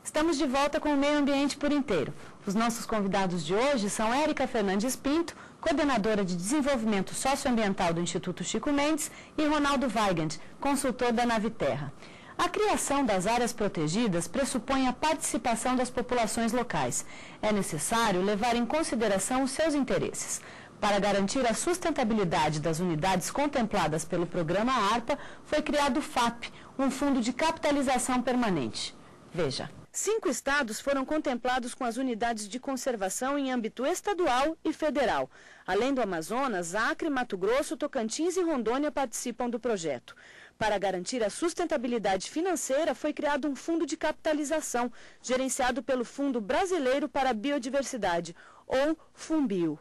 Estamos de volta com o Meio Ambiente por Inteiro. Os nossos convidados de hoje são Érica Fernandes Pinto, coordenadora de Desenvolvimento Socioambiental do Instituto Chico Mendes, e Ronaldo Weigand, consultor da Naviterra. A criação das áreas protegidas pressupõe a participação das populações locais. É necessário levar em consideração os seus interesses. Para garantir a sustentabilidade das unidades contempladas pelo programa ARPA, foi criado o FAP, um fundo de capitalização permanente. Veja. 5 estados foram contemplados com as unidades de conservação em âmbito estadual e federal. Além do Amazonas, Acre, Mato Grosso, Tocantins e Rondônia participam do projeto. Para garantir a sustentabilidade financeira, foi criado um fundo de capitalização, gerenciado pelo Fundo Brasileiro para a Biodiversidade, ou FUNBio.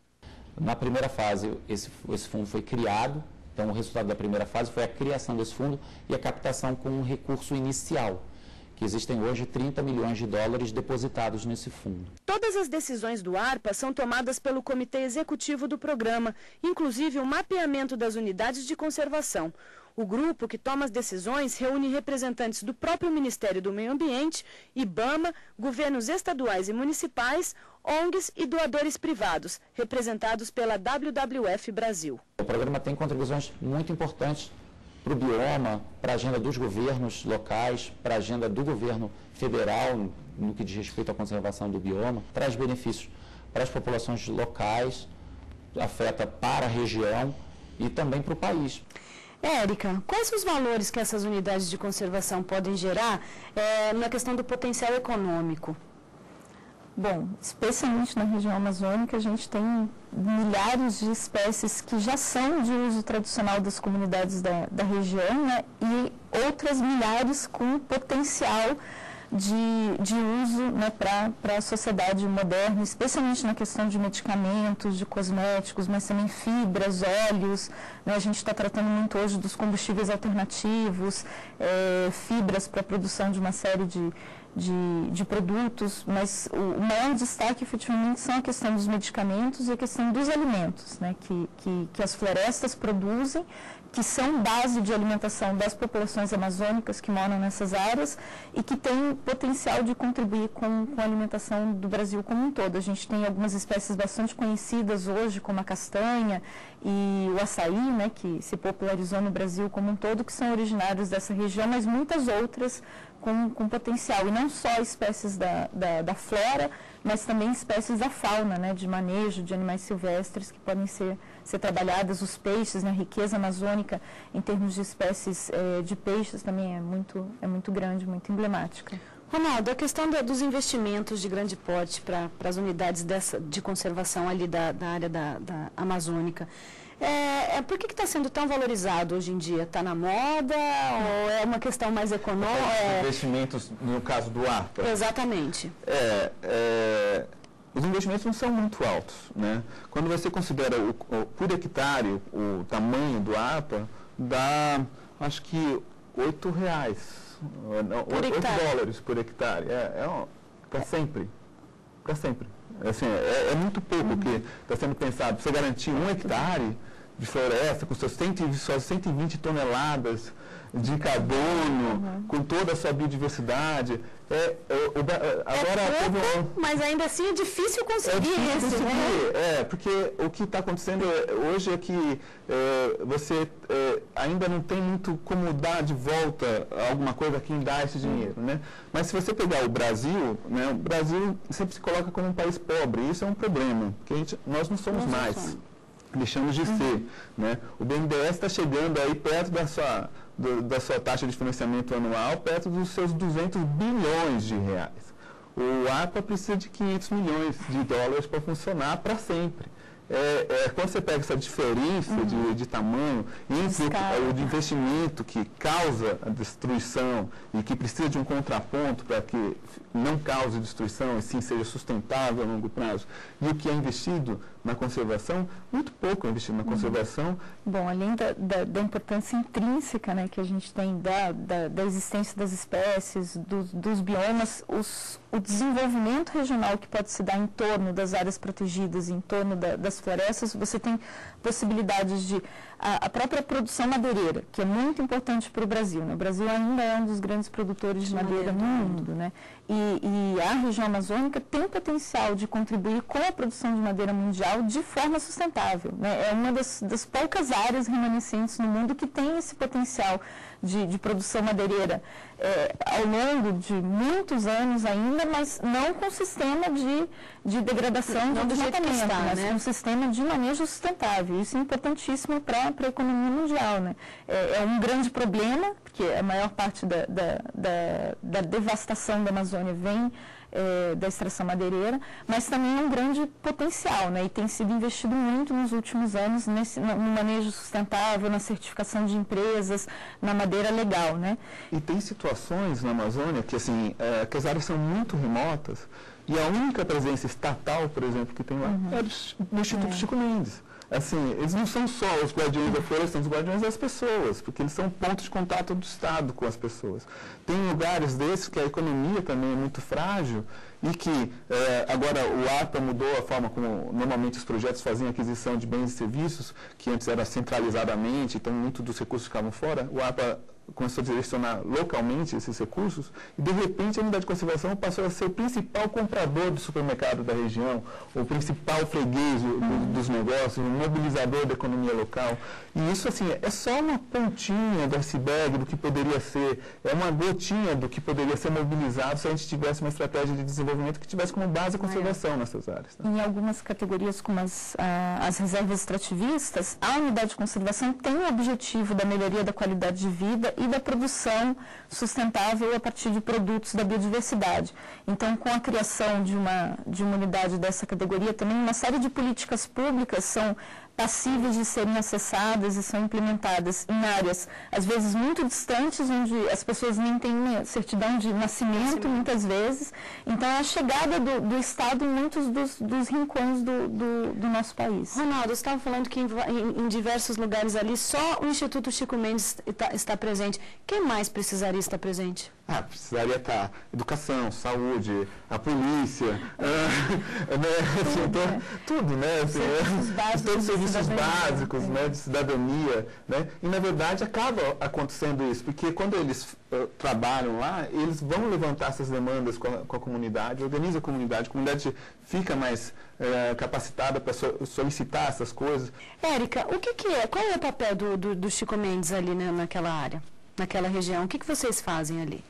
Na primeira fase, esse fundo foi criado, então o resultado da primeira fase foi a criação desse fundo e a captação com um recurso inicial, que existem hoje 30 milhões de dólares depositados nesse fundo. Todas as decisões do ARPA são tomadas pelo Comitê Executivo do Programa, inclusive o mapeamento das unidades de conservação. O grupo que toma as decisões reúne representantes do próprio Ministério do Meio Ambiente, IBAMA, governos estaduais e municipais, ONGs e doadores privados, representados pela WWF Brasil. O programa tem contribuições muito importantes para o bioma, para a agenda dos governos locais, para a agenda do governo federal, no que diz respeito à conservação do bioma, traz benefícios para as populações locais, afeta para a região e também para o país. Érica, quais os valores que essas unidades de conservação podem gerar na questão do potencial econômico? Bom, especialmente na região amazônica, a gente tem milhares de espécies que já são de uso tradicional das comunidades da região, né, e outras milhares com potencial de uso, né, para a sociedade moderna, especialmente na questão de medicamentos, de cosméticos, mas também fibras, óleos, né, a gente está tratando muito hoje dos combustíveis alternativos, fibras para a produção de uma série de produtos, mas o maior destaque efetivamente são a questão dos medicamentos e a questão dos alimentos, né, que as florestas produzem, que são base de alimentação das populações amazônicas que moram nessas áreas e que tem potencial de contribuir com a alimentação do Brasil como um todo. A gente tem algumas espécies bastante conhecidas hoje, como a castanha e o açaí, né, que se popularizou no Brasil como um todo, que são originários dessa região, mas muitas outras com potencial, e não só espécies da flora, mas também espécies da fauna, né, de manejo de animais silvestres que podem ser trabalhadas, os peixes, né, a riqueza amazônica em termos de espécies de peixes também é muito grande, muito emblemática. Ronaldo, a questão dos investimentos de grande porte para as unidades de conservação ali da área da amazônica, por que está sendo tão valorizado hoje em dia? Está na moda ou é uma questão mais econômica? Investimentos, no caso do ARPA? Exatamente. Os investimentos não são muito altos, né? Quando você considera por hectare o tamanho do ARPA, dá, acho que, R$8, $8 por hectare. Para sempre. Para sempre. Assim, é muito pouco que está sendo pensado. Você garantir 1 hectare de floresta com suas 120 toneladas de carbono, com toda a sua biodiversidade. Mas ainda assim é difícil conseguir isso, né? Porque o que está acontecendo hoje é que você ainda não tem muito como dar de volta alguma coisa a quem dá esse dinheiro, né? Mas se você pegar o Brasil, né, o Brasil sempre se coloca como um país pobre, e isso é um problema, porque nós não somos mais. Deixamos de ser, né? O BNDES está chegando aí perto da sua taxa de financiamento anual, perto dos seus 200 bilhões de reais. O ARPA precisa de 500 milhões de dólares para funcionar para sempre. Quando você pega essa diferença de tamanho entre o de investimento que causa a destruição e que precisa de um contraponto para que não cause destruição e sim seja sustentável a longo prazo, e o que é investido na conservação, muito pouco é investido na conservação. Bom, além da importância intrínseca, né, que a gente tem da existência das espécies, dos biomas, o desenvolvimento regional que pode se dar em torno das áreas protegidas, em torno das florestas, você tem possibilidades de a própria produção madeireira, que é muito importante para o Brasil, né? O Brasil ainda é um dos grandes produtores de madeira no mundo, né? E a região amazônica tem potencial de contribuir com a produção de madeira mundial de forma sustentável, né? É uma das poucas áreas remanescentes no mundo que tem esse potencial de produção madeireira ao longo de muitos anos ainda, mas não com sistema de degradação de desmatamento, mas com sistema de manejo sustentável. Isso é importantíssimo para a economia mundial, né? É um grande problema, porque a maior parte da devastação da Amazônia vem da extração madeireira, mas também é um grande potencial, né? E tem sido investido muito nos últimos anos no manejo sustentável, na certificação de empresas, na madeira legal, né? E tem situações na Amazônia que, assim, que as áreas são muito remotas e a única presença estatal, por exemplo, que tem lá é do Instituto Chico Mendes. Assim, eles não são só os guardiões da floresta, são os guardiões das pessoas, porque eles são pontos de contato do Estado com as pessoas. Tem lugares desses que a economia também é muito frágil e que agora o ARPA mudou a forma como normalmente os projetos faziam aquisição de bens e serviços, que antes era centralizadamente, então muitos dos recursos ficavam fora. O ARPA começou a direcionar localmente esses recursos e, de repente, a unidade de conservação passou a ser o principal comprador do supermercado da região, o principal freguês dos negócios, o mobilizador da economia local. E isso, assim, é só uma pontinha do iceberg do que poderia ser, é uma gotinha do que poderia ser mobilizado se a gente tivesse uma estratégia de desenvolvimento que tivesse como base a conservação nessas áreas. Né? Em algumas categorias, como as reservas extrativistas, a unidade de conservação tem o objetivo da melhoria da qualidade de vida e da produção sustentável a partir de produtos da biodiversidade. Então, com a criação de uma unidade dessa categoria, também uma série de políticas públicas são passíveis de serem acessadas e são implementadas em áreas, às vezes, muito distantes, onde as pessoas nem têm certidão de nascimento, muitas vezes. Então, é a chegada do Estado em muitos dos rincões do nosso país. Ronaldo, você estava falando que em diversos lugares ali, só o Instituto Chico Mendes está presente. Quem mais precisaria estar presente? Precisaria estar educação, saúde, a polícia, tudo, né? Assim, todos os serviços básicos, né, de cidadania, né? E, na verdade, acaba acontecendo isso, porque quando eles trabalham lá, eles vão levantar essas demandas com a comunidade, organiza a comunidade fica mais capacitada para solicitar essas coisas. Érica, qual é o papel do Chico Mendes ali, né, naquela área, naquela região? O que vocês fazem ali?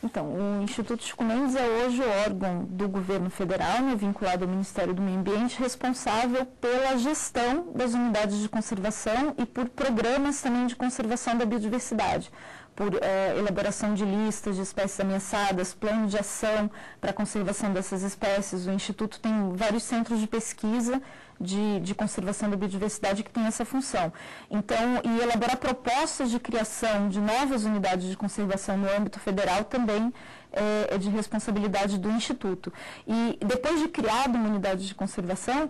Então, o Instituto Chico Mendes é hoje o órgão do governo federal, né, vinculado ao Ministério do Meio Ambiente, responsável pela gestão das unidades de conservação e por programas também de conservação da biodiversidade, por elaboração de listas de espécies ameaçadas, plano de ação para a conservação dessas espécies. O Instituto tem vários centros de pesquisa de conservação da biodiversidade que tem essa função. Então, e elaborar propostas de criação de novas unidades de conservação no âmbito federal também é de responsabilidade do Instituto. E depois de criada uma unidade de conservação,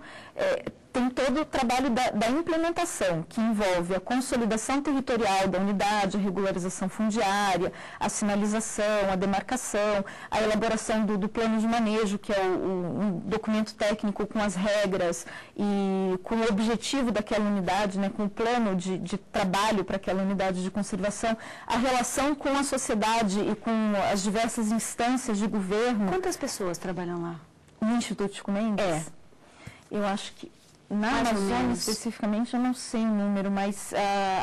tem todo o trabalho da implementação, que envolve a consolidação territorial da unidade, a regularização fundiária, a sinalização, a demarcação, a elaboração do plano de manejo, que é um documento técnico com as regras e com o objetivo daquela unidade, né, com o plano de trabalho para aquela unidade de conservação, a relação com a sociedade e com as diversas instâncias de governo. Quantas pessoas trabalham lá? No Instituto Chico Mendes? Eu acho que na Amazônia, especificamente, eu não sei o número, mas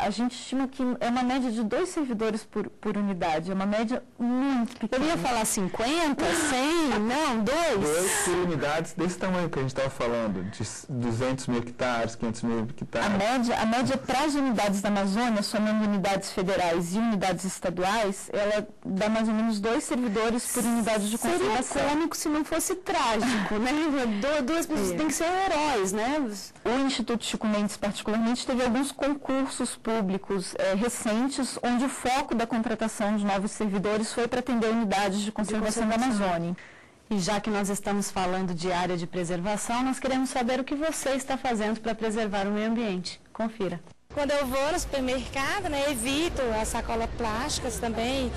a gente estima que é uma média de 2 servidores por unidade. É uma média muito pequena. Eu ia falar 50, 100, não, 2. 2 por unidades desse tamanho que a gente estava falando, de 200 mil hectares, 500 mil hectares. A média para as unidades da Amazônia, somando unidades federais e unidades estaduais, ela dá mais ou menos 2 servidores por unidade de conservação. Seria cômico se não fosse trágico, né? 2 pessoas têm que ser heróis, né? O Instituto Chico Mendes, particularmente, teve alguns concursos públicos recentes, onde o foco da contratação de novos servidores foi para atender unidades de conservação da Amazônia. E já que nós estamos falando de área de preservação, nós queremos saber o que você está fazendo para preservar o meio ambiente. Confira. Quando eu vou no supermercado, né, evito as sacolas plásticas também.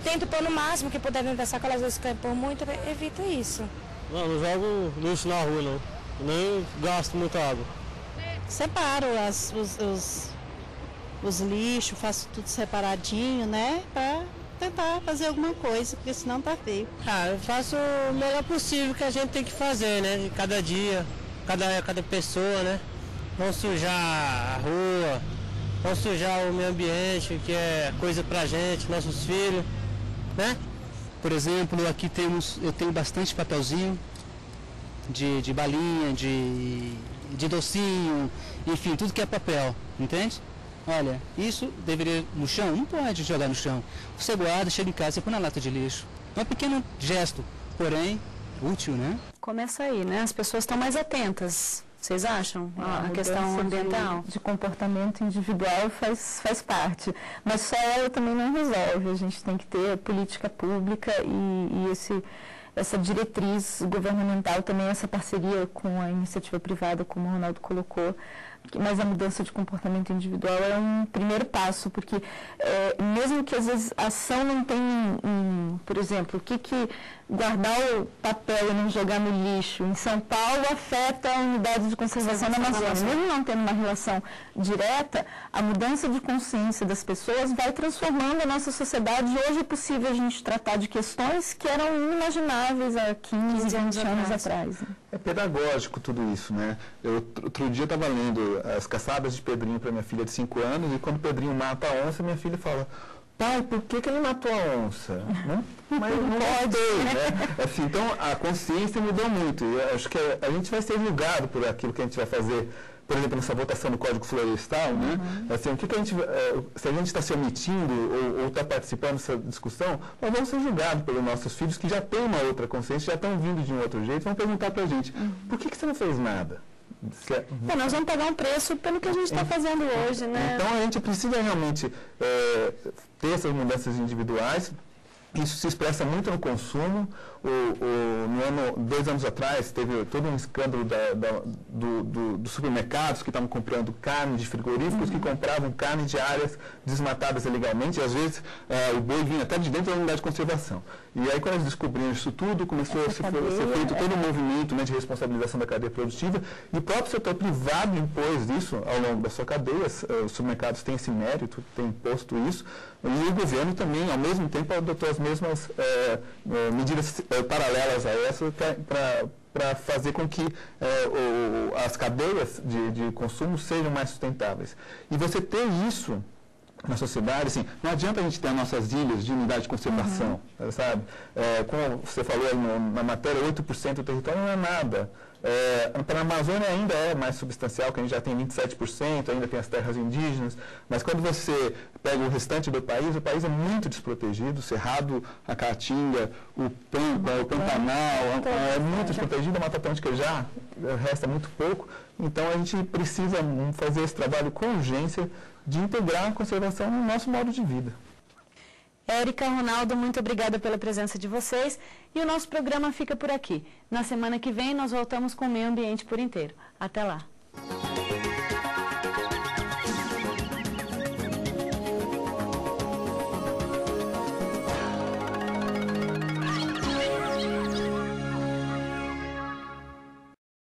Tento pôr no máximo que puder dentro da sacola, às vezes quer pôr muito, evito isso. Não jogo lixo na rua, não. Nem gasto muita água. Separo os lixos, faço tudo separadinho, né? Para tentar fazer alguma coisa, porque senão tá feio. Eu faço o melhor possível que a gente tem que fazer, né? Cada dia, cada pessoa, né? Não sujar a rua, não sujar o meio ambiente, que é coisa pra gente, nossos filhos, né? Por exemplo, aqui eu tenho bastante papelzinho de balinha, de docinho, enfim, tudo que é papel, entende? Olha, isso deveria no chão, não pode jogar no chão. Você guarda, chega em casa, você põe na lata de lixo. É um pequeno gesto, porém útil, né? Começa aí, né? As pessoas estão mais atentas. Vocês acham? A questão ambiental? De comportamento individual faz parte. Mas só ela também não resolve. A gente tem que ter política pública e essa diretriz governamental, também essa parceria com a iniciativa privada, como o Ronaldo colocou. Mas a mudança de comportamento individual é um primeiro passo, porque mesmo que às vezes a ação não tenha, por exemplo, o que guardar o papel e não jogar no lixo em São Paulo afeta a unidade de conservação da Amazônia. Mesmo não tendo uma relação direta, a mudança de consciência das pessoas vai transformando a nossa sociedade. Hoje é possível a gente tratar de questões que eram inimagináveis há 15, 20 anos atrás. É pedagógico tudo isso, né? Outro dia eu estava lendo As Caçadas de Pedrinho para minha filha de 5 anos, e quando Pedrinho mata a onça, minha filha fala: pai, por que ele matou a onça? Mas não pode, né? Assim, então, a consciência mudou muito. E acho que a gente vai ser julgado por aquilo que a gente vai fazer, por exemplo, nessa votação do Código Florestal, né? Assim, o que a gente, se a gente está se omitindo ou está participando dessa discussão, nós vamos ser julgados pelos nossos filhos que já têm uma outra consciência, já estão vindo de um outro jeito, vão perguntar para a gente: por que você não fez nada? Nós vamos pagar um preço pelo que a gente está fazendo hoje, né? Então, a gente precisa realmente ter essas mudanças individuais. Isso se expressa muito no consumo. No ano, 2 anos atrás, teve todo um escândalo dos supermercados que estavam comprando carne de frigoríficos, que compravam carne de áreas desmatadas ilegalmente, e às vezes o boi vinha até de dentro da unidade de conservação. E aí, quando eles descobriram isso tudo, começou a ser feito todo um movimento, né, de responsabilização da cadeia produtiva, e o próprio setor privado impôs isso ao longo da sua cadeia. Os supermercados têm esse mérito, têm imposto isso, e o governo também, ao mesmo tempo, adotou as mesmas medidas paralelas a essa para fazer com que as cadeias de consumo sejam mais sustentáveis. E você ter isso na sociedade, assim, não adianta a gente ter as nossas ilhas de unidade de conservação, sabe? Como você falou aí na matéria, 8% do território não é nada. Para a Amazônia ainda é mais substancial, que a gente já tem 27%, ainda tem as terras indígenas, mas quando você pega o restante do país, o país é muito desprotegido. O Cerrado, a Caatinga, o Pantanal, é muito desprotegido, a Mata Atlântica já resta muito pouco. Então a gente precisa fazer esse trabalho com urgência de integrar a conservação no nosso modo de vida. Érica, Ronaldo, muito obrigada pela presença de vocês, e o nosso programa fica por aqui. Na semana que vem nós voltamos com o meio ambiente por inteiro. Até lá!